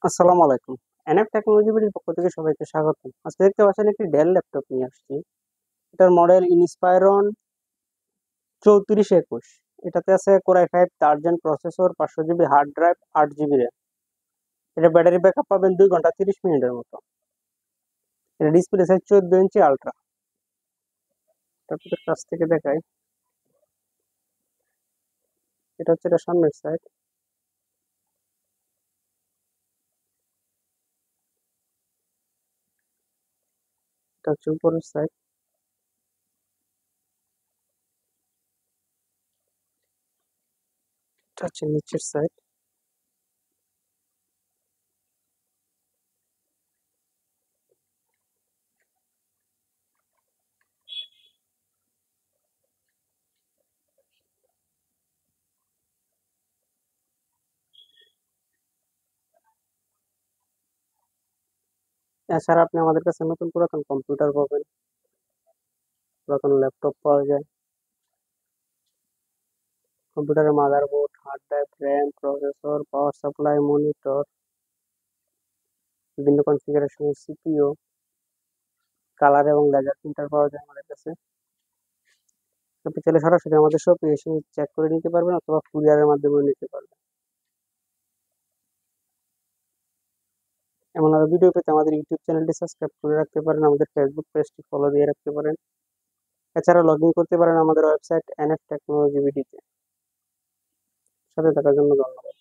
আসসালামু আলাইকুম। NF technology বিডির পক্ষ থেকে সবাইকে স্বাগতম। আজকে দেখতে পাচ্ছেন একটি ডেল ল্যাপটপ নিয়ে আসছি। এটার মডেল ইনস্পায়রন 3421। এটাতে আছে core i5 3rd gen processor, 500 GB hard drive, 8 GB RAM. এটা ব্যাটারি ব্যাকআপ পাবেন 2 ঘন্টা 30 মিনিটের মতো। এটা ডিসপ্লে সাইজ 14 ইঞ্চি আলট্রা। আপনাদের কাছ থেকে দেখাই, এটা হচ্ছে এটা সামনের সাইড, এটা হচ্ছে উপরের সাইড, এটা হচ্ছে নিচের সাইড। এছাড়া আপনি আমাদের কাছে নতুন পুরাতন কম্পিউটার পাবেন, পুরাতন ল্যাপটপ পাওয়া যায়। কম্পিউটারের motherboard, hard drive, RAM, processor, power supply, monitor, বিভিন্ন কনফিগারেশনের সিপিইউ, কালার এবং লেজার প্রিন্টার পাওয়া যায় আমাদের কাছে। আপনি চাইলে সরাসরি আমাদের শপে এসে চেক করে নিতে পারবেন অথবা কুরিয়ারের মাধ্যমেও নিতে পারবেন। এমন আরো ভিডিও পেতে আমাদের ইউটিউব চ্যানেলটি সাবস্ক্রাইব করে রাখতে পারেন, আমাদের ফেসবুক পেজটি ফলো দিয়ে রাখতে পারেন। এছাড়া লগ ইন করতে পারেন আমাদের ওয়েবসাইট এনএফ টেকনোলজি বিডিতে। সাথে থাকার জন্য ধন্যবাদ।